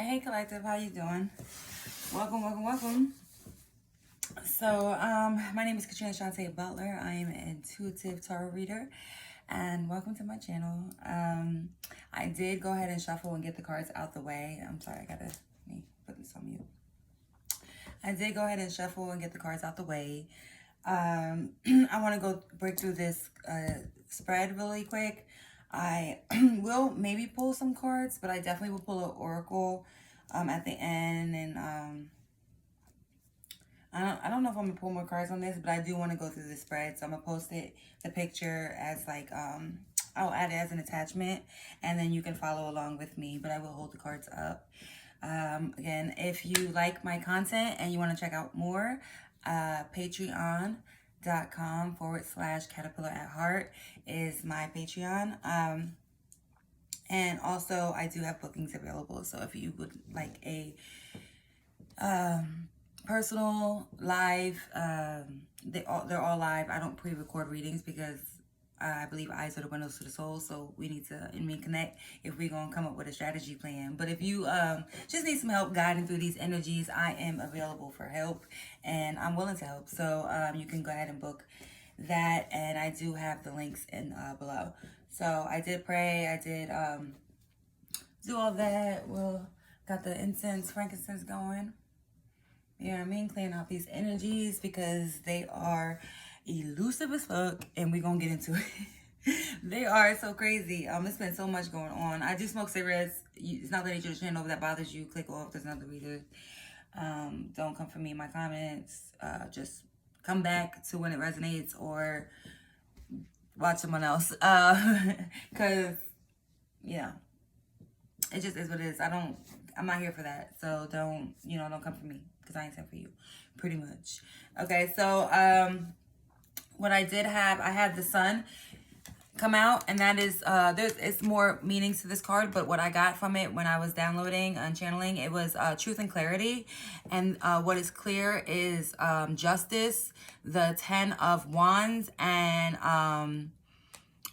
Hey Collective, how you doing? Welcome, welcome, welcome. So, my name is Katrina Shante Butler. I am an intuitive tarot reader, and welcome to my channel. I did go ahead and shuffle and get the cards out the way. I'm sorry, let me put this on mute. I did go ahead and shuffle and get the cards out the way. I want to go break through this spread really quick. I will maybe pull some cards, but I definitely will pull an oracle at the end. And I don't know if I'm gonna pull more cards on this, but I do want to go through the spread, so I'm gonna post the picture as like I'll add it as an attachment, and then you can follow along with me. But I will hold the cards up. Again, if you like my content and you want to check out more, patreon.com/caterpillar at heart is my Patreon. And also I do have bookings available. So if you would like a personal live, they're all live. I don't pre-record readings because I believe eyes are the windows to the soul, so we need to connect if we're gonna come up with a strategy plan. But if you just need some help guiding through these energies, I am available for help, and I'm willing to help. So you can go ahead and book that, and I do have the links in below. So I did pray, I did do all that. Well, got the incense, frankincense going. You know what I mean? Clearing out these energies because they are elusive as fuck, and we're gonna get into it. They are so crazy. It's been so much going on. I do smoke cigarettes. It's not the nature of the channel. If that bothers you, click off. There's another reader. Don't come for me in my comments. Just come back to when it resonates or watch someone else. Cause yeah, it just is what it is. I'm not here for that. So don't come for me because I ain't sent for you. Pretty much. Okay, so what I did have, I had the sun come out, and that is it's more meanings to this card, but what I got from it when I was downloading and channeling, it was truth and clarity. And what is clear is justice, the 10 of wands, and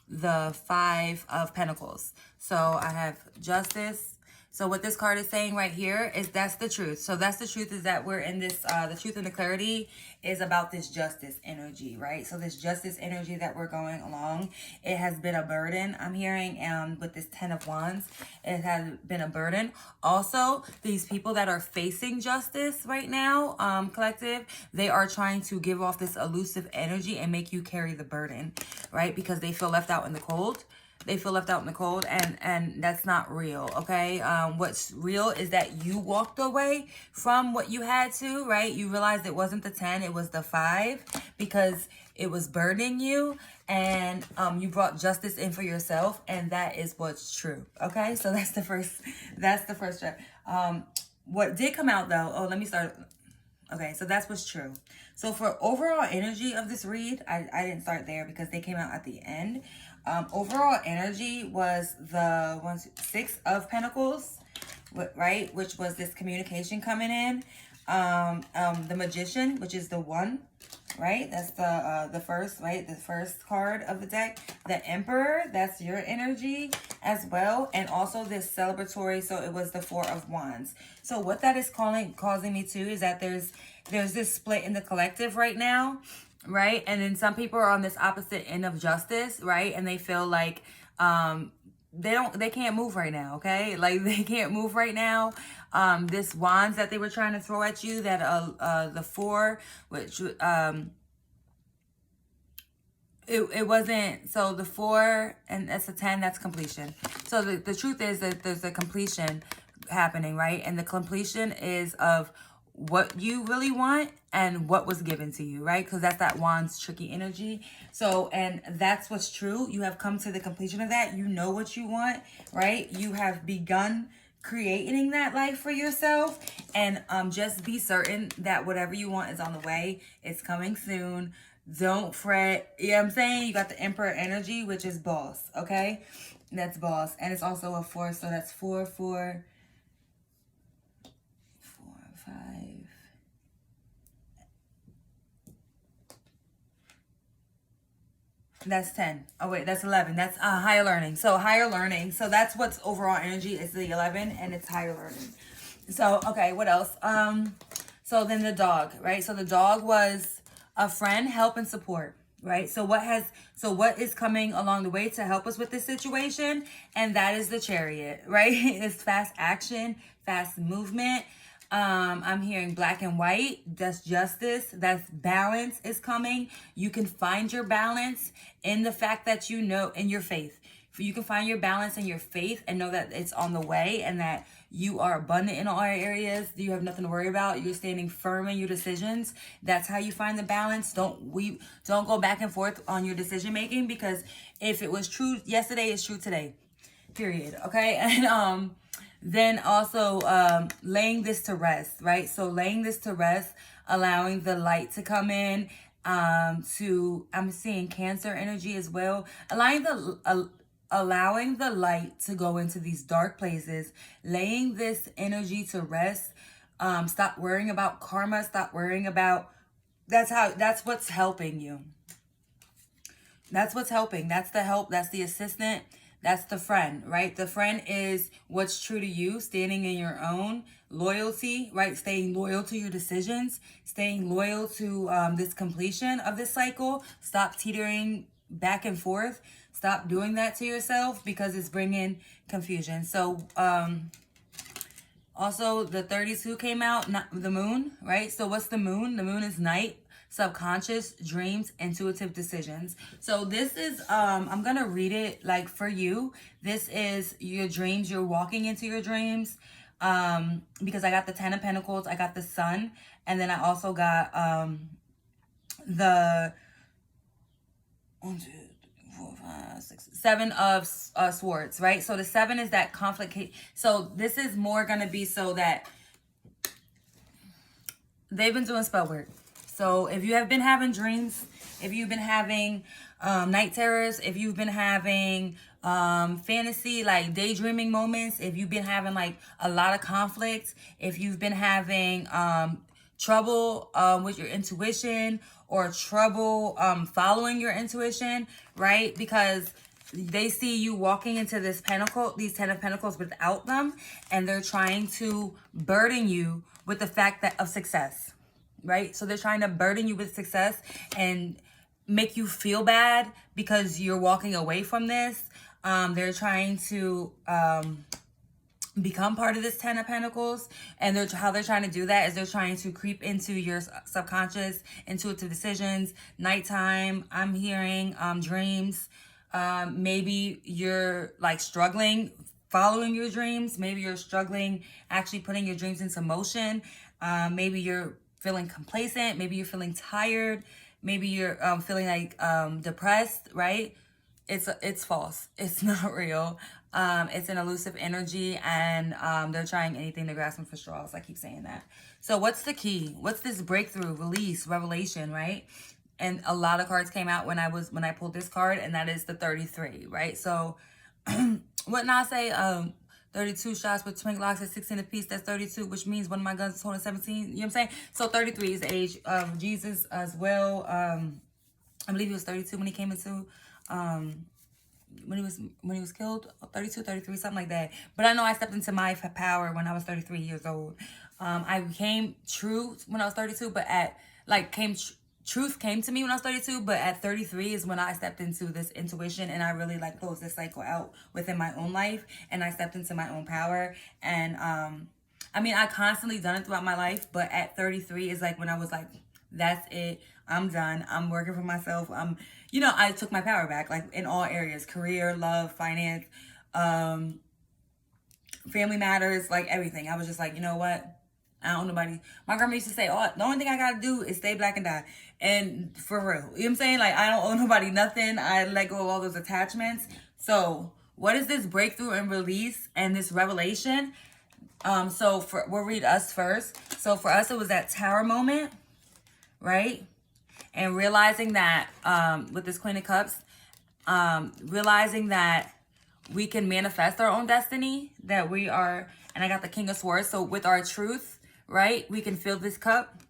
the 5 of pentacles. So I have justice. So what this card is saying right here is that's the truth. So that's the truth, is that we're in this, the truth and the clarity is about this justice energy, right? So this justice energy that we're going along, it has been a burden. I'm hearing with this 10 of wands, it has been a burden. Also, these people that are facing justice right now, collective, they are trying to give off this elusive energy and make you carry the burden, right? Because they feel left out in the cold. They feel left out in the cold, and that's not real, okay? What's real is that you walked away from what you had to, right? You realized it wasn't the 10, it was the 5, because it was burdening you, and you brought justice in for yourself, and that is what's true, okay? So that's the first step. What did come out, though, let me start. Okay, so that's what's true. So for overall energy of this read, I didn't start there because they came out at the end. Overall energy was the 6 of Pentacles, right? Which was this communication coming in. The Magician, which is the 1, right? That's the first, right? The first card of the deck. The Emperor, that's your energy as well. And also this celebratory, so it was the 4 of Wands. So what that is causing me to is that there's this split in the collective right now, right? And then some people are on this opposite end of justice, right? And they feel like they can't move right now, okay? Like they can't move right now. This wands that they were trying to throw at you, that the 4, which it wasn't. So the 4 and that's a 10, that's completion. So the truth is that there's a completion happening, right? And the completion is of what you really want and what was given to you, right? Because that's that wand's tricky energy. So, and that's what's true. You have come to the completion of that. You know what you want, right? You have begun creating that life for yourself, and just be certain that whatever you want is on the way. It's coming soon. Don't fret. You know what I'm saying? You got the Emperor energy, which is boss, okay? That's boss. And it's also a 4, so that's 4, 4, 5. That's 10. Oh, wait, that's 11. That's higher learning. So higher learning. So that's what's overall energy is the 11, and it's higher learning. So, okay, what else? So then the dog, right? So the dog was a friend, help, and support, right? So what is coming along the way to help us with this situation? And that is the Chariot, right? It's fast action, fast movement. I'm hearing black and white. That's justice. That's balance is coming. You can find your balance in the fact that you know in your faith. You can find your balance in your faith and know that it's on the way and that you are abundant in all areas. You have nothing to worry about. You're standing firm in your decisions. That's how you find the balance. Don't go back and forth on your decision making, because if it was true yesterday, it's true today. Period. Okay. And then also laying this to rest, right? So laying this to rest, allowing the light to come in. I'm seeing Cancer energy as well, allowing the light to go into these dark places, laying this energy to rest. Stop worrying about karma. Stop worrying about. That's what's helping you. That's what's helping. That's the help. That's the assistant. That's the friend, right? The friend is what's true to you, standing in your own loyalty, right? Staying loyal to your decisions, staying loyal to this completion of this cycle. Stop teetering back and forth. Stop doing that to yourself, because it's bringing confusion. So also the 32 came out, not the moon, right? So what's the moon? The moon is night, subconscious, dreams, intuitive decisions. So this is I'm gonna read it like for you. This is your dreams. You're walking into your dreams, because I got the 10 of Pentacles, I got the Sun, and then I also got the 1, 2, 3, 4, 5, 6, 7 of swords, right? So the 7 is that conflict. So this is more gonna be so that they've been doing spell work. So if you have been having dreams, if you've been having night terrors, if you've been having fantasy, like daydreaming moments, if you've been having like a lot of conflict, if you've been having trouble with your intuition, or trouble following your intuition, right? Because they see you walking into these 10 of Pentacles without them, and they're trying to burden you with the fact that of success, right? So they're trying to burden you with success and make you feel bad because you're walking away from this. They're trying to become part of this 10 of Pentacles, and how they're trying to do that is they're trying to creep into your subconscious, intuitive decisions, nighttime. I'm hearing dreams. Maybe you're like struggling following your dreams. Maybe you're struggling actually putting your dreams into motion. Maybe you're feeling complacent. Maybe you're feeling tired. Maybe you're feeling like depressed, right? It's false. It's not real. It's an elusive energy, and they're trying anything to grasp them for straws. I keep saying that. So what's the key? What's this breakthrough, release, revelation, right? And a lot of cards came out when I pulled this card, and that is the 33, right? So what now say 32 shots with twin locks at 16 apiece, that's 32, which means one of my guns is holding 17. You know what I'm saying? So 33 is the age of Jesus as well. I believe he was 32 when he came into when he was killed, 32, 33, something like that. But I know I stepped into my power when I was 33 years old. I became true when I was 32, but truth came to me when I was 32, but at 33 is when I stepped into this intuition, and I really like closed this cycle out within my own life, and I stepped into my own power. And I mean, I constantly done it throughout my life, but at 33 is like when I was like, that's it, I'm done, I'm working for myself. I took my power back, like in all areas, career, love, finance, family matters, like everything. I was just like, you know what? I don't know nobody. My grandma used to say, oh, the only thing I got to do is stay black and die. And for real, you know what I'm saying? Like, I don't owe nobody nothing. I let go of all those attachments. So what is this breakthrough and release and this revelation? We'll read us first. So for us, it was that tower moment, right? And realizing that with this Queen of Cups, realizing that we can manifest our own destiny, that we are, and I got the King of Swords. So with our truth, right, we can fill this cup,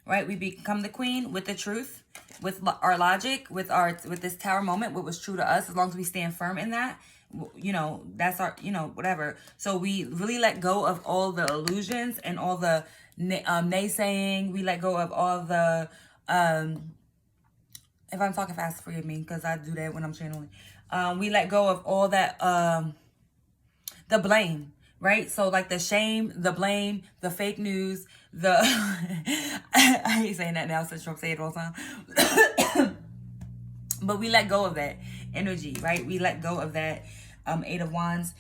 right? We become the queen with the truth, with our logic, with this tower moment, what was true to us, as long as we stand firm in that, you know, that's our, you know, whatever. So we really let go of all the illusions and all the naysaying. We let go of all the, if I'm talking fast, forgive me, because I do that when I'm channeling. We let go of all that, the blame, right? So like the shame, the blame, the fake news, the, I hate saying that now since Trump say it all the time. But we let go of that energy, right? We let go of that 8 of Wands.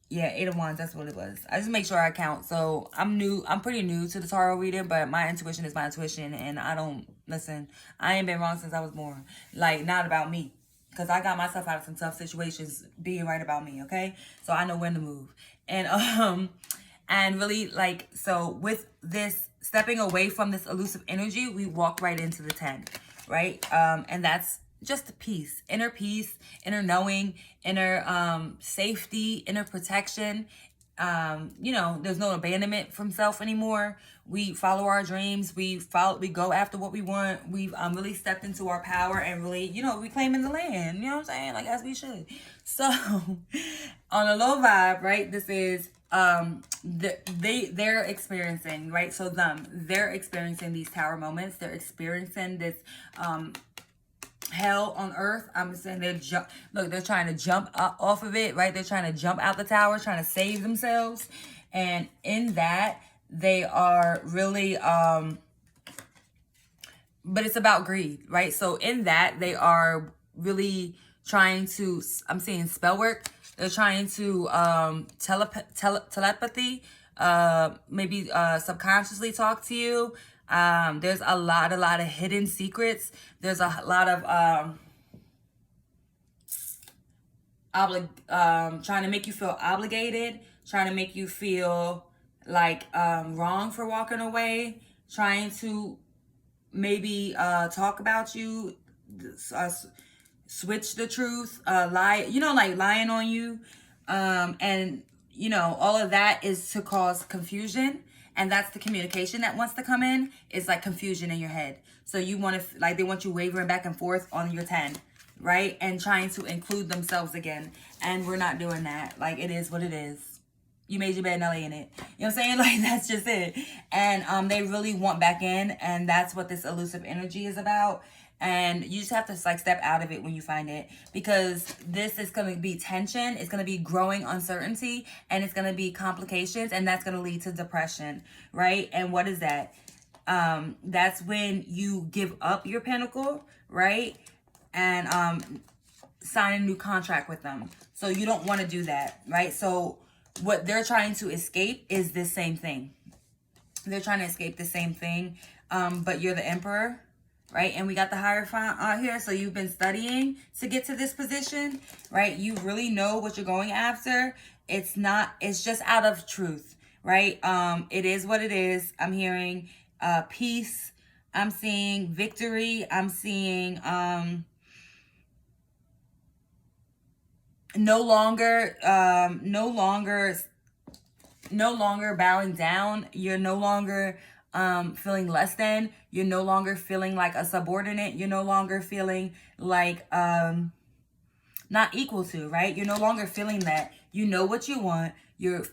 Yeah, 8 of Wands, that's what it was. I just make sure I count. So I'm pretty new to the tarot reading, but my intuition is my intuition, and I don't, listen, I ain't been wrong since I was born. Like, not about me. Because I got myself out of some tough situations being right about me, okay? So I know when to move. And really, like, so with this, stepping away from this elusive energy, we walk right into the 10, right? And that's just peace, inner knowing, inner safety, inner protection. You know, there's no abandonment from self anymore. We follow our dreams. We go after what we want. We've really stepped into our power and really, you know, reclaiming the land. You know what I'm saying? Like, as we should. So, on a low vibe, right? This is they're experiencing, right? So they're experiencing these tower moments. They're experiencing this hell on earth. I'm saying they're trying to jump up off of it, right? They're trying to jump out the tower, trying to save themselves. And in that, they are really but it's about greed, right? So in that, they are really trying to, I'm seeing spell work. They're trying to telepathy, maybe subconsciously talk to you. There's a lot of hidden secrets. There's a lot of trying to make you feel obligated, trying to make you feel like wrong for walking away, trying to maybe talk about you, switch the truth, lie, you know, like lying on you, and you know, all of that is to cause confusion. And that's the communication that wants to come in. It's like confusion in your head. So you want to, like, they want you wavering back and forth on your 10, right? And trying to include themselves again. And we're not doing that. Like, it is what it is. You made your bed, now lay in it. You know what I'm saying? Like, that's just it. And they really want back in. And that's what this elusive energy is about. And you just have to, like, step out of it when you find it, because this is going to be tension. It's going to be growing uncertainty, and it's going to be complications, and that's going to lead to depression, right? And what is that? That's when you give up your pentacle, right? And sign a new contract with them. So you don't want to do that, right? So what they're trying to escape is this same thing. They're trying to escape the same thing, but you're the emperor, right? And we got the Hierophant here. So you've been studying to get to this position, right? You really know what you're going after. It's just out of truth, right? It is what it is. I'm hearing peace. I'm seeing victory. I'm seeing no longer bowing down. You're no longer feeling less than. You're no longer feeling like a subordinate. You're no longer feeling like not equal to, right? You're no longer feeling that. You know what you want. You're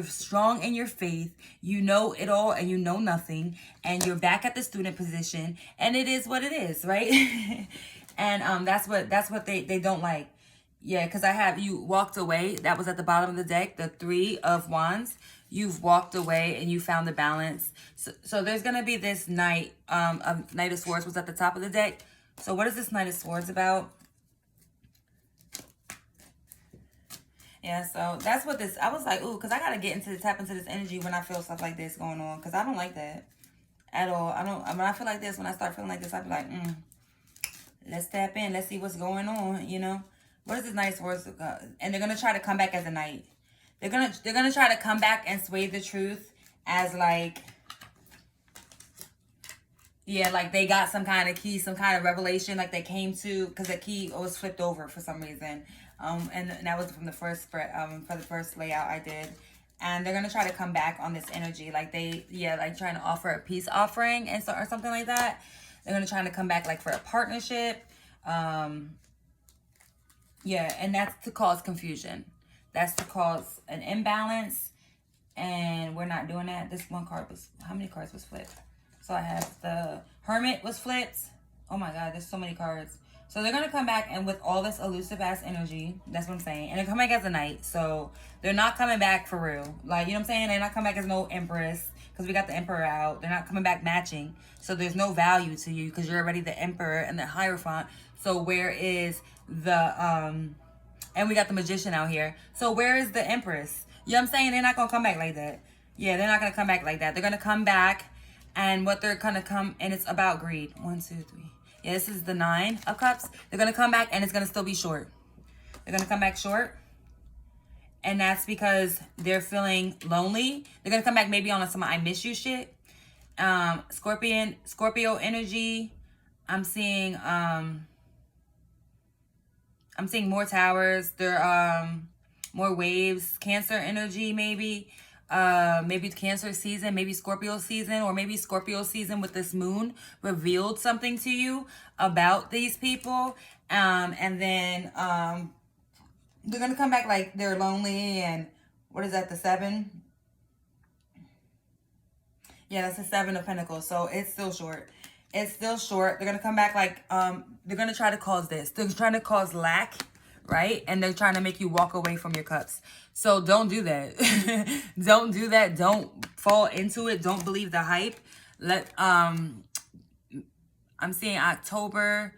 strong in your faith. You know it all and you know nothing. And you're back at the student position. And it is what it is, right? And that's what they don't like. Yeah, because I have you walked away. That was at the bottom of the deck, the 3 of Wands. You've walked away and you found the balance. So there's going to be this Knight of Swords was at the top of the deck. So what is this Knight of Swords about? Yeah, so that's what this, I was like, ooh, because I got to tap into this energy when I feel stuff like this going on. Because I don't like that at all. When I feel like this, when I start feeling like this, I be like, let's tap in. Let's see what's going on, you know. What is this Knight of Swords? And they're gonna try to come back as a knight. They're gonna try to come back and sway the truth as like, yeah, like they got some kind of key, some kind of revelation, like they came to, because the key was flipped over for some reason. And that was from the first spread, for the first layout I did. And they're going to try to come back on this energy. Like like trying to offer a peace offering and so, or something like that. They're going to try to come back like for a partnership. Yeah, and that's to cause confusion. That's to cause an imbalance. And we're not doing that. This one card was, how many cards was flipped? So I have the Hermit was flipped. Oh my God, there's so many cards. So they're going to come back and with all this elusive ass energy. That's what I'm saying. And they're coming back as a knight. So they're not coming back for real. Like, you know what I'm saying? They're not coming back as no empress because we got the emperor out. They're not coming back matching. So there's no value to you because you're already the emperor and the Hierophant. So where is the, and we got the magician out here. So where is the empress? You know what I'm saying? They're not going to come back like that. Yeah, they're not going to come back like that. They're going to come back. And what they're going to come, and it's about greed. 1, 2, 3. Yeah, this is the 9 of Cups. They're going to come back and it's going to still be short. They're going to come back short. And that's because they're feeling lonely. They're going to come back maybe on some I miss you shit. Scorpio energy. I'm seeing more towers. There more waves. Cancer energy maybe. Maybe Cancer season, maybe Scorpio season, or maybe Scorpio season with this moon revealed something to you about these people. And then they're gonna come back like they're lonely. And what is that, the 7? Yeah, that's the 7 of Pentacles. So it's still short. It's still short. They're gonna come back like they're gonna try to cause this. They're trying to cause lack, right? And they're trying to make you walk away from your cups. So don't do that. Don't do that. Don't fall into it. Don't believe the hype. I'm seeing October.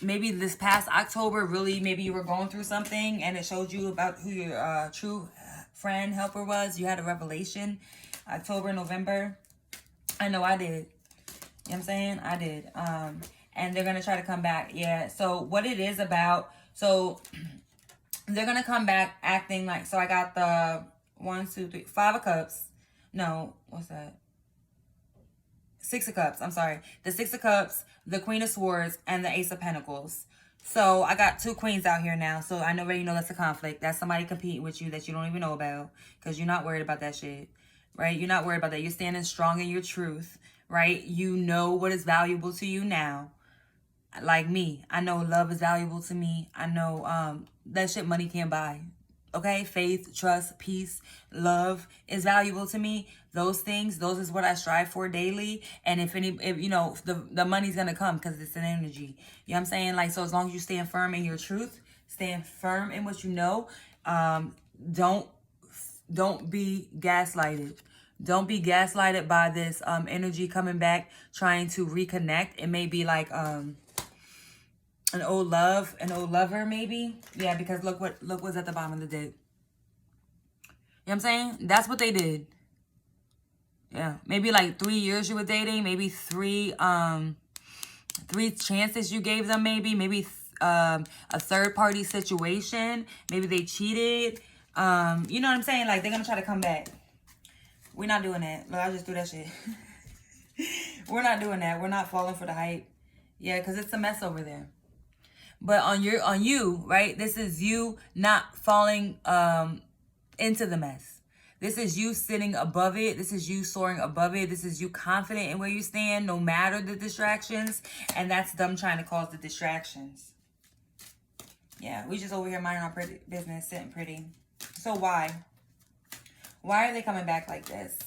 Maybe this past October, really, maybe you were going through something and it showed you about who your true friend, helper was. You had a revelation. October, November. I know I did. You know what I'm saying? I did. And they're going to try to come back. Yeah. So what it is about, so they're going to come back acting like, so I got the 1, 2, 3, 5 of Cups. No, what's that? 6 of Cups. I'm sorry. The 6 of Cups, the Queen of Swords, and the Ace of Pentacles. So I got 2 queens out here now. So I already know that's a conflict. That's somebody competing with you that you don't even know about because you're not worried about that shit, right? You're not worried about that. You're standing strong in your truth, right? You know what is valuable to you now. Like me, I know love is valuable to me. I know that shit money can't buy. Okay, faith, trust, peace, love is valuable to me. Those things, those is what I strive for daily. And if you know, the money's gonna come because it's an energy. You know what I'm saying? Like, so as long as you stand firm in your truth, stand firm in what you know, don't be gaslighted. Don't be gaslighted by this energy coming back, trying to reconnect. It may be like an old lover maybe. Yeah, because look what's at the bottom of the deck. You know what I'm saying? That's what they did. Yeah, maybe like 3 years you were dating, maybe 3 chances you gave them, maybe a third party situation, maybe they cheated. You know what I'm saying? Like, they're gonna try to come back. We're not doing that. Look, I just threw that shit. We're not doing that. We're not falling for the hype. Yeah, because it's a mess over there. But on you, right? This is you not falling into the mess. This is you sitting above it. This is you soaring above it. This is you confident in where you stand, no matter the distractions. And that's them trying to cause the distractions. Yeah, we just over here minding our pretty business, sitting pretty. So why? Why are they coming back like this?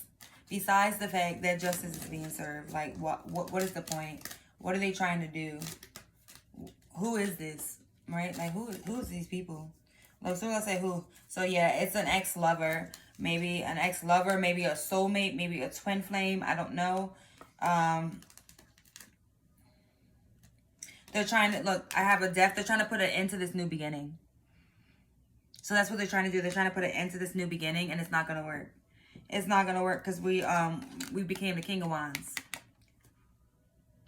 Besides the fact that justice is being served, like what is the point? What are they trying to do? Who is this? Right? Like who's these people? Like, so I say who. So yeah, it's an ex-lover. Maybe an ex-lover, maybe a soulmate, maybe a twin flame. I don't know. They're trying to, look, I have a death. They're trying to put an end to this new beginning. So that's what they're trying to do. They're trying to put an end to this new beginning, and it's not going to work. It's not going to work because we became the King of Wands.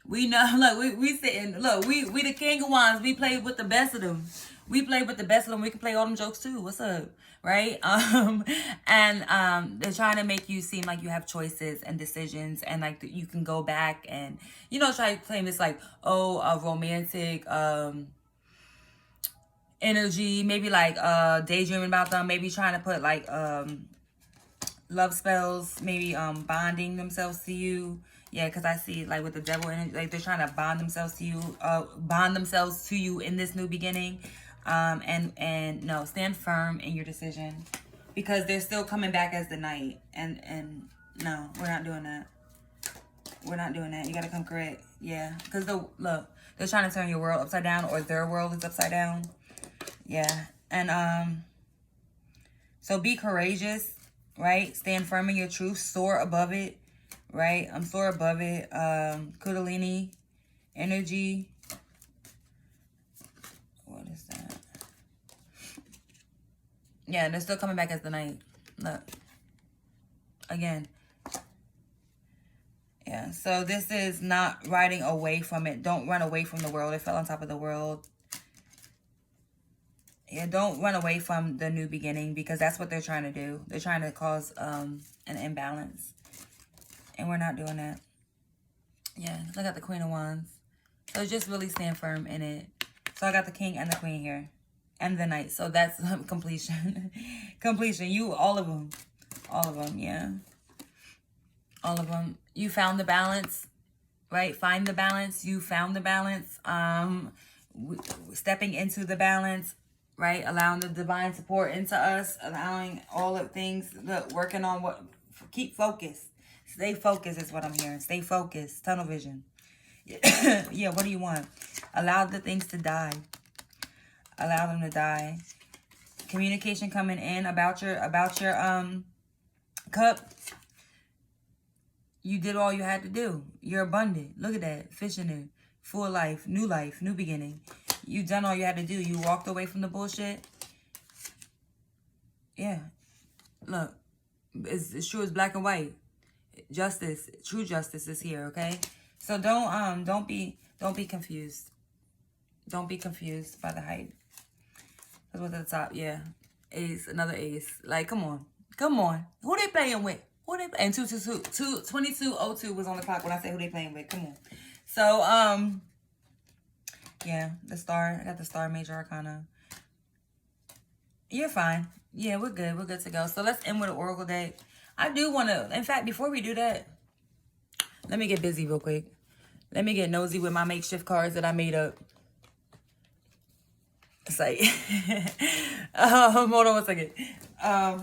We know, look, we sitting, look, we the King of Wands. We played with the best of them. We play with the best of them. We can play all them jokes too. What's up? Right? They're trying to make you seem like you have choices and decisions, and like you can go back and, you know, try to claim this like, oh, a romantic, energy, maybe like daydreaming about them, maybe trying to put like love spells, maybe bonding themselves to you. Yeah, because I see like with the devil energy, like they're trying to bond themselves to you, in this new beginning. And no, stand firm in your decision, because they're still coming back as the knight. And no, we're not doing that. We're not doing that. You gotta come correct. Yeah, because look, they're trying to turn your world upside down, or their world is upside down. Yeah, and so be courageous, right? Stand firm in your truth. Soar above it, right? Soar above it. Kundalini energy. What is that? Yeah, they're still coming back as the knight. Look. Again. Yeah, so this is not riding away from it. Don't run away from the world. It fell on top of the world. Yeah, don't run away from the new beginning, because that's what they're trying to do. They're trying to cause an imbalance. And we're not doing that. Yeah, look at the Queen of Wands. So just really stand firm in it. So I got the King and the Queen here. And the Knight. So that's completion. Completion. You, all of them. All of them, yeah. All of them. You found the balance, right? Find the balance. You found the balance. Stepping into the balance, right? Allowing the divine support into us. Allowing all of things. Look, working on what. Keep focused. Stay focused is what I'm hearing. Stay focused. Tunnel vision. Yeah, what do you want? Allow the things to die. Allow them to die. Communication coming in about your cup. You did all you had to do. You're abundant. Look at that. Fish in there. Full life, new beginning. You done all you had to do. You walked away from the bullshit. Yeah. Look. It's true as black and white. Justice, true justice is here, okay? So don't be confused. Don't be confused by the hype. That's what's at the top, yeah. Ace, another ace. Like, come on. Come on. Who they playing with? Who they playing? And 2202 was on the clock when I say who they playing with. Come on. So, yeah, the star. I got the star, major arcana. You're fine. Yeah, we're good. We're good to go. So let's end with an oracle deck. I do want to, in fact, before we do that, let me get busy real quick. Let me get nosy with my makeshift cards that I made up. It's like, hold on one second.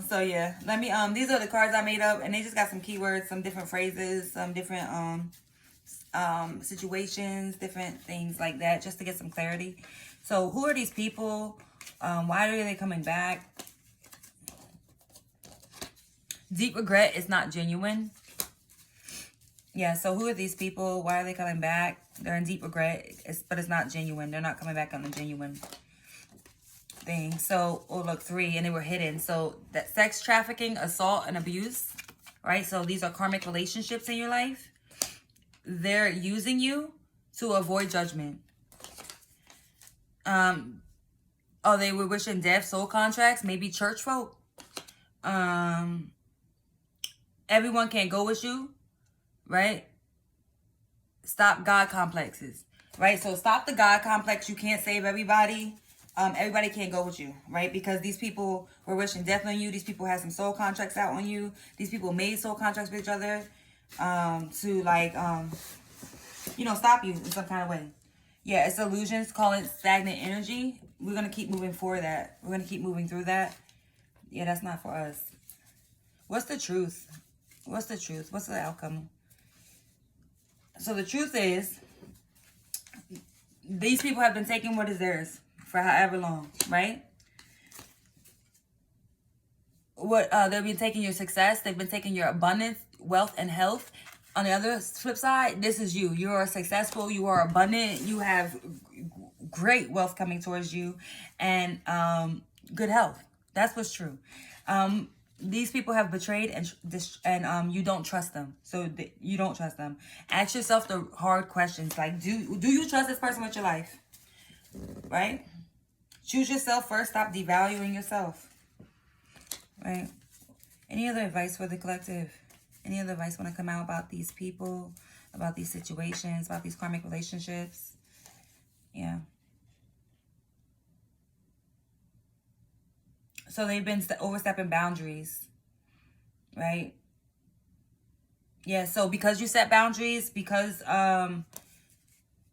So yeah, let me, these are the cards I made up, and they just got some keywords, some different phrases, some different, situations, different things like that, just to get some clarity. So who are these people? Why are they coming back? Deep regret is not genuine. Yeah, so who are these people? Why are they coming back? They're in deep regret, but it's not genuine. They're not coming back on the genuine thing. So, oh look, 3, and they were hidden. So that sex trafficking, assault, and abuse, right? So these are karmic relationships in your life. They're using you to avoid judgment. Oh, they were wishing death, soul contracts, maybe church folk. Everyone can't go with you, right? Stop God complexes, right? So stop the God complex. You can't save everybody. Everybody can't go with you, right? Because these people were wishing death on you. These people had some soul contracts out on you. These people made soul contracts with each other to like, stop you in some kind of way. Yeah, it's illusions. Call it stagnant energy. We're going to keep moving for that. We're going to keep moving through that. Yeah, that's not for us. What's the truth? What's the truth? What's the outcome? So the truth is, these people have been taking what is theirs for however long, right? They've been taking your success. They've been taking your abundance, wealth, and health. On the other flip side, this is you. You are successful. You are abundant. You have great wealth coming towards you, and good health. That's what's true. These people have betrayed, and you don't trust them. So you don't trust them. Ask yourself the hard questions, like do you trust this person with your life? Right? Choose yourself first. Stop devaluing yourself. Right? Any other advice for the collective? Any other advice want to come out about these people, about these situations, about these karmic relationships? Yeah. So they've been overstepping boundaries, right? Yeah, so because you set boundaries, because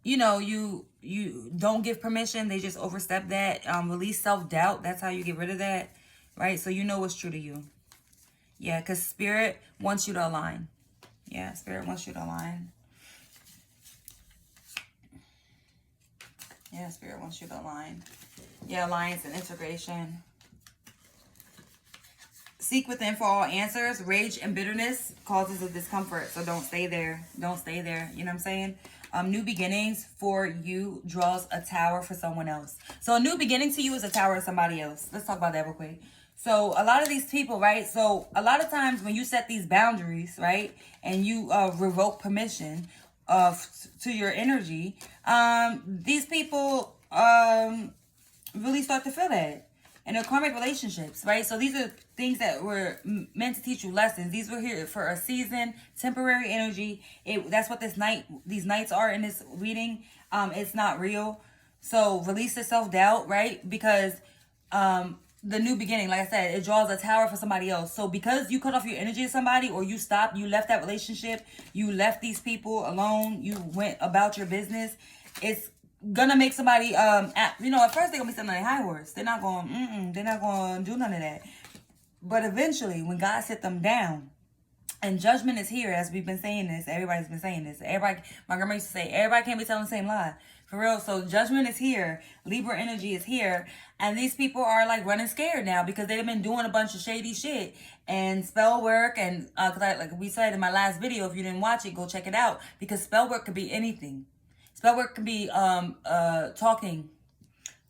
you know, you don't give permission, they just overstep that. Release self-doubt. That's how you get rid of that, right? So you know what's true to you. Yeah, because spirit wants you to align. Yeah, spirit wants you to align. Yeah, spirit wants you to align. Yeah, alliance and integration. Seek within for all answers. Rage and bitterness causes a discomfort, so don't stay there. Don't stay there. You know what I'm saying? New beginnings for you draws a tower for someone else. So a new beginning to you is a tower to somebody else. Let's talk about that real quick. So a lot of these people, right? So a lot of times when you set these boundaries, right, and you revoke permission to your energy, these people really start to feel that. And they're karmic relationships, right? So these are things that were meant to teach you lessons. These were here for a season, temporary energy. That's what these nights are in this reading. It's not real. So release the self-doubt, right? Because the new beginning, like I said, it draws a tower for somebody else. So because you cut off your energy to somebody, or you stopped, you left that relationship, you left these people alone, you went about your business, it's gonna make somebody you know, at first they're gonna be sitting on their high horse. They're not gonna do none of that. But eventually, when God set them down, and judgment is here, as we've been saying this, everybody's been saying this. Everybody, my grandma used to say, everybody can't be telling the same lie. For real. So judgment is here. Libra energy is here. And these people are like running scared now because they've been doing a bunch of shady shit and spell work. And like we said in my last video, if you didn't watch it, go check it out. Because spell work could be anything. Spell work can be talking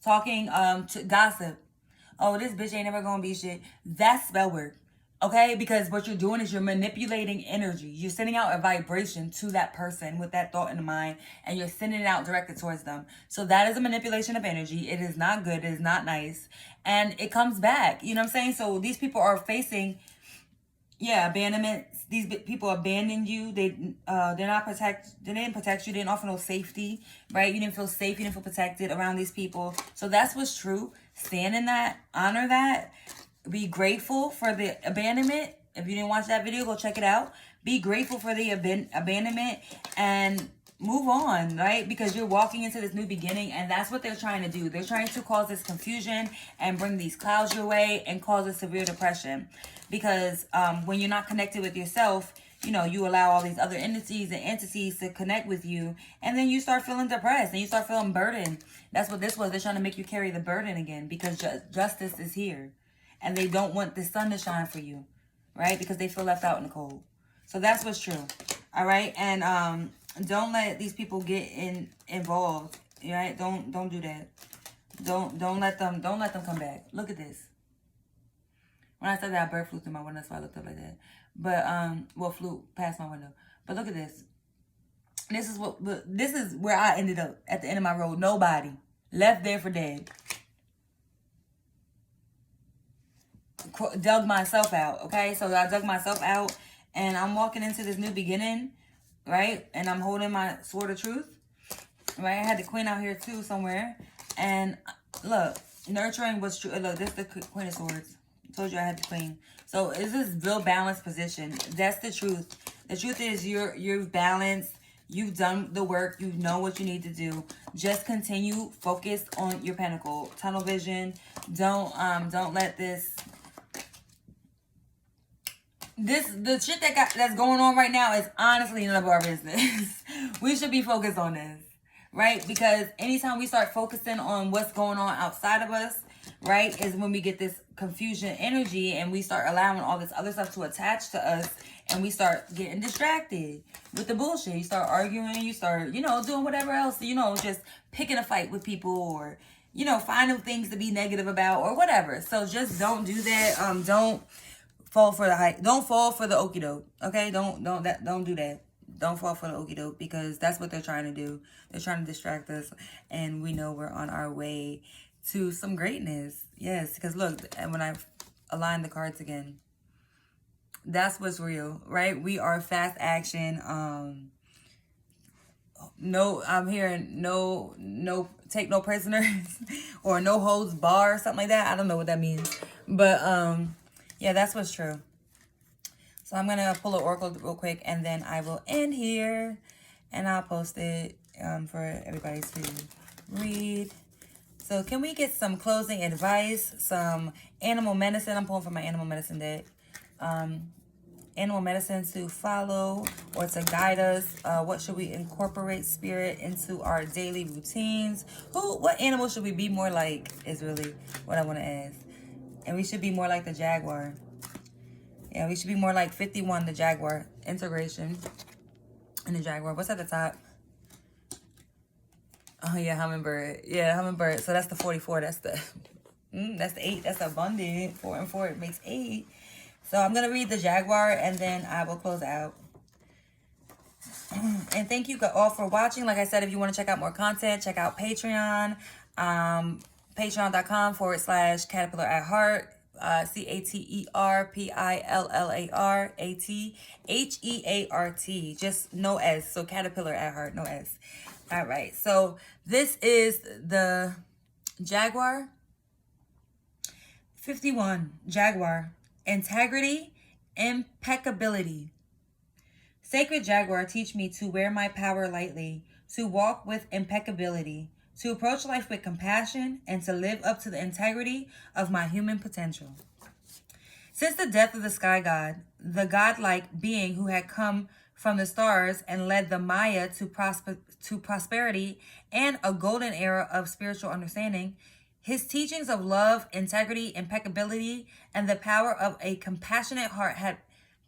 to gossip. Oh, this bitch ain't never gonna be shit. That's spell work. Okay? Because what you're doing is you're manipulating energy. You're sending out a vibration to that person with that thought in the mind, and you're sending it out directed towards them. So that is a manipulation of energy. It is not good. It is not nice. And it comes back. You know what I'm saying? So these people are facing abandonment. These people abandoned you. They're not they didn't protect you. They didn't offer no safety, right? You didn't feel safe. You didn't feel protected around these people. So that's what's true. Stand in that. Honor that. Be grateful for the abandonment. If you didn't watch that video, go check it out. Be grateful for the abandonment and move on, right? Because you're walking into this new beginning, and that's what they're trying to do. They're trying to cause this confusion and bring these clouds your way and cause a severe depression. Because when you're not connected with yourself, you know, you allow all these other entities and entities to connect with you, and then you start feeling depressed and you start feeling burdened. That's what this was. They're trying to make you carry the burden again because justice is here. And they don't want the sun to shine for you, right? Because they feel left out in the cold. So that's what's true, all right? And don't let these people get involved, right? Don't do that. Don't let them come back. Look at this. When I said that, a bird flew through my window, so I looked up like that. But flew past my window. But look at this. This is where I ended up at the end of my road. Nobody left there for dead. Dug myself out, okay? So I dug myself out, and I'm walking into this new beginning, right? And I'm holding my sword of truth, right? I had the queen out here too somewhere, and look, nurturing was true. Look, this is the queen of swords. I told you I had the queen. So it's this real balanced position. That's the truth. The truth is you're balanced. You've done the work. You know what you need to do. Just continue focused on your pentacle. Tunnel vision. Don't let the shit that's going on right now is honestly none of our business. We should be focused on this, right? Because anytime we start focusing on what's going on outside of us, right, is when we get this confusion energy and we start allowing all this other stuff to attach to us, and we start getting distracted with the bullshit. You start arguing, you start, doing whatever else, just picking a fight with people, or, finding things to be negative about or whatever. So just don't do that. Don't fall for the hype. Don't fall for the okie doke. Okay? Don't do that. Don't fall for the okie doke, because that's what they're trying to do. They're trying to distract us, and we know we're on our way to some greatness. Yes, because look, and when I align the cards again, that's what's real, right? We are fast action, no, I'm hearing no, take no prisoners or no holds bar or something like that. I don't know what that means. But yeah, that's what's true. So I'm going to pull an oracle real quick and then I will end here and I'll post it for everybody to read. So can we get some closing advice, some animal medicine? I'm pulling from my animal medicine deck. Animal medicine to follow or to guide us. What should we incorporate spirit into our daily routines? What animal should we be more like is really what I want to ask. And we should be more like the jaguar. Yeah, we should be more like 51, the jaguar. Integration in the jaguar. What's at the top? Oh, yeah, hummingbird. Yeah, hummingbird. So that's the 44. That's the 8. That's abundant. 4 and 4, it makes 8. So I'm going to read the jaguar and then I will close out. And thank you all for watching. Like I said, if you want to check out more content, check out Patreon. Patreon.com/Caterpillar at Heart. CATERPILLARATHEART. Just no S. So Caterpillar at Heart, no S. All right. So this is the jaguar. 51. Jaguar. Integrity, impeccability. Sacred jaguar, teach me to wear my power lightly, to walk with impeccability, to approach life with compassion, and to live up to the integrity of my human potential. Since the death of the sky god, the godlike being who had come from the stars and led the Maya to prosperity and a golden era of spiritual understanding, his teachings of love, integrity, impeccability, and the power of a compassionate heart had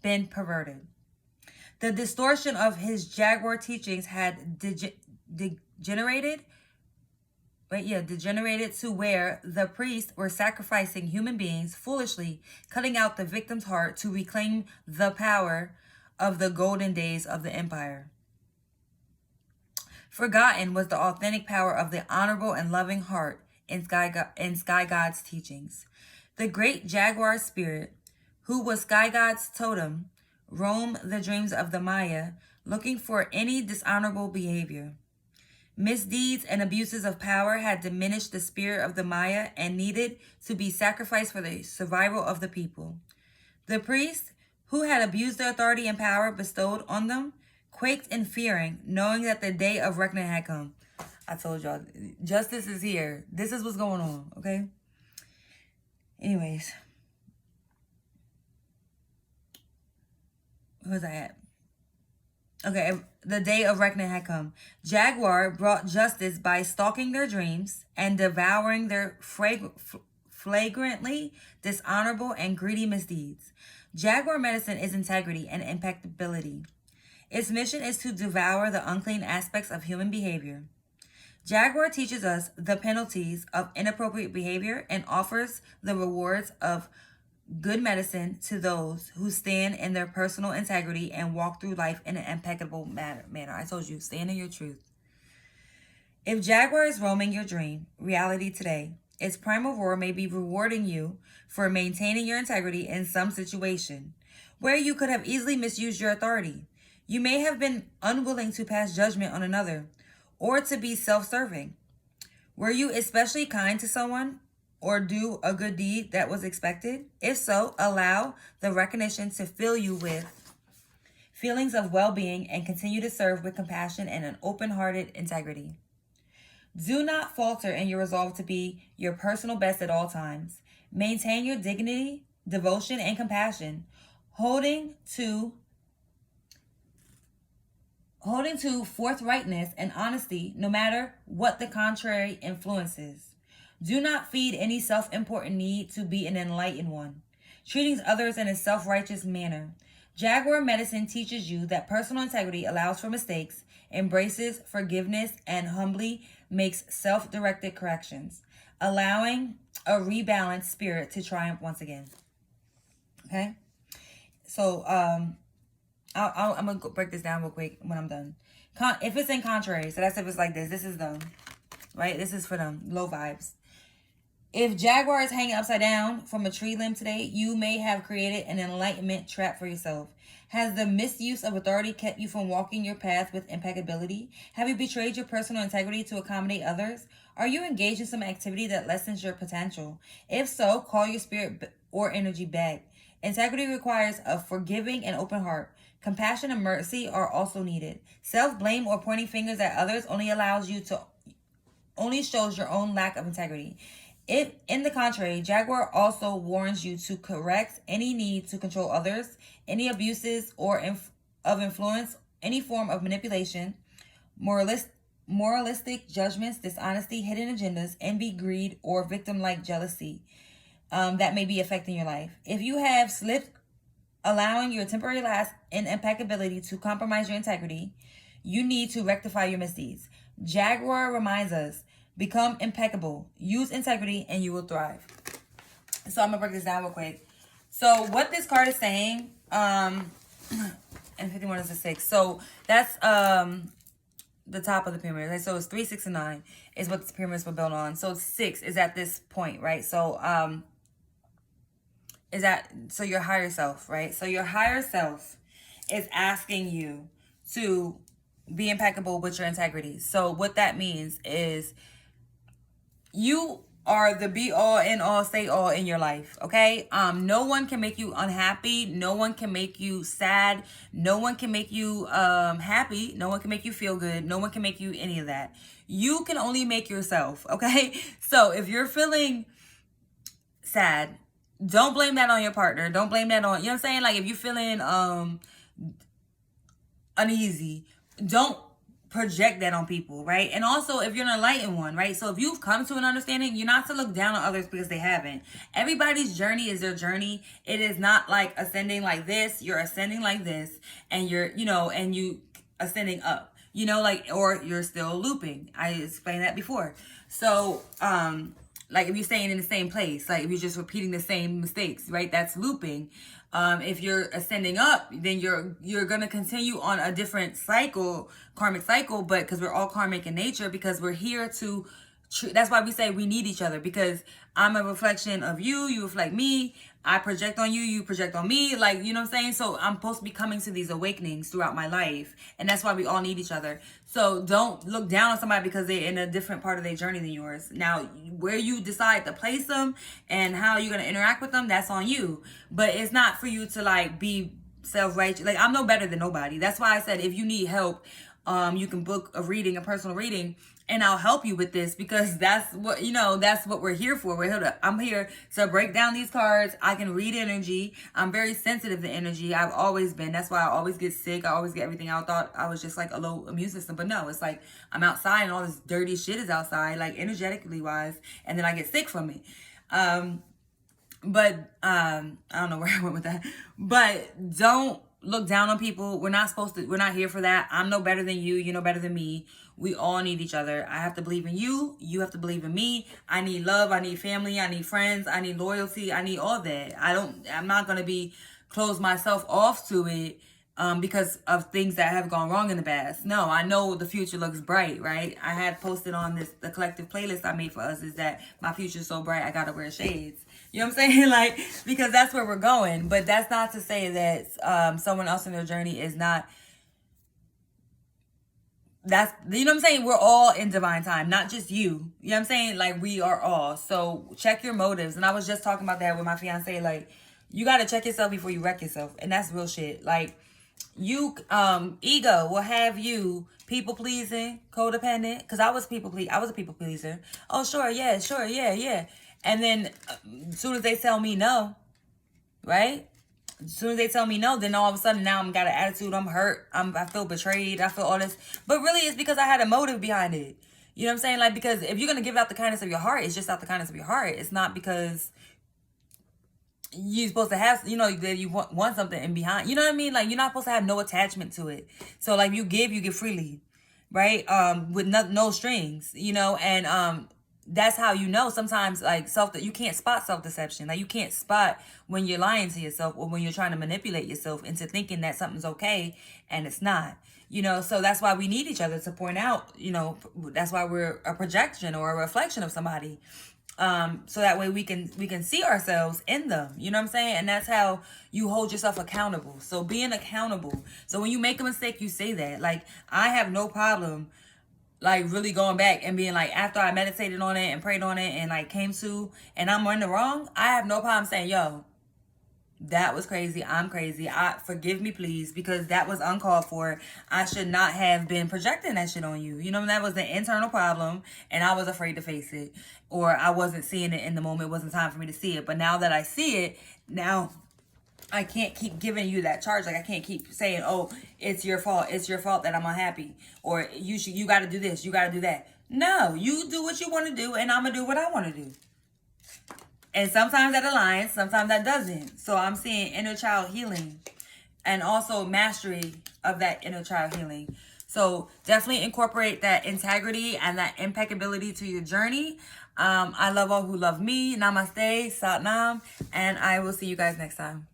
been perverted. The distortion of his jaguar teachings had degenerated to where the priests were sacrificing human beings foolishly, cutting out the victim's heart to reclaim the power of the golden days of the empire. Forgotten was the authentic power of the honorable and loving heart in Sky God's teachings. The great jaguar spirit, who was Sky God's totem, roamed the dreams of the Maya, looking for any dishonorable behavior. Misdeeds and abuses of power had diminished the spirit of the Maya and needed to be sacrificed for the survival of the people. The priests, who had abused the authority and power bestowed on them, quaked in fearing, knowing that the day of reckoning had come. I told y'all, justice is here. This is what's going on, okay? Anyways. Where's I at? Okay, the day of reckoning had come. Jaguar brought justice by stalking their dreams and devouring their flagrantly dishonorable and greedy misdeeds. Jaguar medicine is integrity and impeccability. Its mission is to devour the unclean aspects of human behavior. Jaguar teaches us the penalties of inappropriate behavior and offers the rewards of good medicine to those who stand in their personal integrity and walk through life in an impeccable manner. I told you, stand in your truth. If Jaguar is roaming your dream reality today, its primal roar may be rewarding you for maintaining your integrity in some situation where you could have easily misused your authority. You may have been unwilling to pass judgment on another or to be self-serving. Were you especially kind to someone or do a good deed that was expected? If so, allow the recognition to fill you with feelings of well-being and continue to serve with compassion and an open-hearted integrity. Do not falter in your resolve to be your personal best at all times. Maintain your dignity, devotion, and compassion, holding to forthrightness and honesty no matter what the contrary influences. Do not feed any self-important need to be an enlightened one, treating others in a self-righteous manner. Jaguar medicine teaches you that personal integrity allows for mistakes, embraces forgiveness, and humbly makes self-directed corrections, allowing a rebalanced spirit to triumph once again. Okay? So, I'm going to break this down real quick when I'm done. If it's in contrary, so that's if it's like this. This is them, right? This is for them. Low vibes. If Jaguar is hanging upside down from a tree limb today, you may have created an enlightenment trap for yourself. Has the misuse of authority kept you from walking your path with impeccability? Have you betrayed your personal integrity to accommodate others? Are you engaged in some activity that lessens your potential? If so, call your spirit or energy back. Integrity requires a forgiving and open heart. Compassion and mercy are also needed. Self-blame or pointing fingers at others only shows your own lack of integrity. If, in the contrary, Jaguar also warns you to correct any need to control others, any abuses of influence, any form of manipulation, moralistic judgments, dishonesty, hidden agendas, envy, greed, or victim-like jealousy that may be affecting your life. If you have slipped, allowing your temporary lapse in impeccability to compromise your integrity, you need to rectify your misdeeds. Jaguar reminds us, become impeccable, use integrity, and you will thrive. So I'm gonna break this down real quick. So what this card is saying, and 51 is a 6. So that's the top of the pyramid. So it's 3, 6, and 9 is what the pyramids were built on. So 6 is at this point, right? So so your higher self, right? So your higher self is asking you to be impeccable with your integrity. So what that means is you are the be all, end all, say all in your life, okay? No one can make you unhappy. No one can make you sad. No one can make you happy. No one can make you feel good. No one can make you any of that. You can only make yourself, okay? So if you're feeling sad, don't blame that on your partner. Don't blame that on, you know what I'm saying? Like if you're feeling uneasy, don't project that on people, right? And also if you're an enlightened one, right? So if you've come to an understanding, you're not to look down on others because they haven't. Everybody's journey is their journey. It is not like ascending like this. You're ascending like this, and you're, and you ascending up, like, or you're still looping. I explained that before. So like if you're staying in the same place, like if you're just repeating the same mistakes, right? That's looping. If you're ascending up, then you're gonna continue on a different cycle, karmic cycle, but because we're all karmic in nature, because we're here to. That's why we say we need each other, because I'm a reflection of you. You reflect me. I project on you. You project on me. Like, you know what I'm saying? So I'm supposed to be coming to these awakenings throughout my life. And that's why we all need each other. So don't look down on somebody because they're in a different part of their journey than yours. Now, where you decide to place them and how you're going to interact with them, that's on you. But it's not for you to like be self-righteous. Like, I'm no better than nobody. That's why I said if you need help, you can book a reading, a personal reading, and I'll help you with this, because that's what, that's what we're here for. I'm here to break down these cards. I can read energy. I'm very sensitive to energy. I've always been. That's why I always get sick. I always get everything out. I thought I was just like a low immune system, but no, it's like I'm outside and all this dirty shit is outside, like energetically wise, and then I get sick from it. But I don't know where I went with that. But don't look down on people. We're not here for that. I'm no better than you. You're no better than me. We all need each other. I have to believe in you. You have to believe in me. I need love. I need family. I need friends. I need loyalty. I need all that. I'm not going to close myself off to it because of things that have gone wrong in the past. No, I know the future looks bright, right? I had posted on the collective playlist I made for us is that my future's so bright, I got to wear shades. You know what I'm saying? Like, because that's where we're going. But that's not to say that someone else in their journey is not. That's, you know what I'm saying? We're all in divine time, not just you. You know what I'm saying? Like, we are all. So check your motives. And I was just talking about that with my fiance. Like, you got to check yourself before you wreck yourself. And that's real shit. Like, ego will have you people pleasing, codependent. Because I was a people pleaser. Oh, sure, yeah. And then as soon as they tell me no, right? As soon as they tell me no, then all of a sudden now I'm got an attitude. I'm hurt. I feel betrayed. I feel all this. But really it's because I had a motive behind it. You know what I'm saying? Like, because if you're going to give out the kindness of your heart, it's just out the kindness of your heart. It's not because you're supposed to have, that you want something in behind. You know what I mean? Like, you're not supposed to have no attachment to it. So, like, you give freely, right? With no strings, and that's how sometimes, like, you can't spot self-deception. Like, you can't spot when you're lying to yourself or when you're trying to manipulate yourself into thinking that something's okay and it's not. So that's why we need each other to point out, that's why we're a projection or a reflection of somebody. So that way we can see ourselves in them. You know what I'm saying? And that's how you hold yourself accountable. So being accountable. So when you make a mistake, you say that. Like, I have no problem like really going back and being like, after I meditated on it and prayed on it and like came to, and I'm in the wrong, I have no problem saying, yo, that was crazy. I'm crazy. Forgive me, please, because that was uncalled for. I should not have been projecting that shit on you. You know, that was an internal problem, and I was afraid to face it, or I wasn't seeing it in the moment. It wasn't time for me to see it. But now that I see it, now I can't keep giving you that charge. Like, I can't keep saying, "Oh, it's your fault. It's your fault that I'm unhappy," or you got to do this. You got to do that. No, you do what you want to do, and I'm gonna do what I want to do. And sometimes that aligns, sometimes that doesn't. So I'm seeing inner child healing and also mastery of that inner child healing. So definitely incorporate that integrity and that impeccability to your journey. I love all who love me. Namaste, Sat Nam, and I will see you guys next time.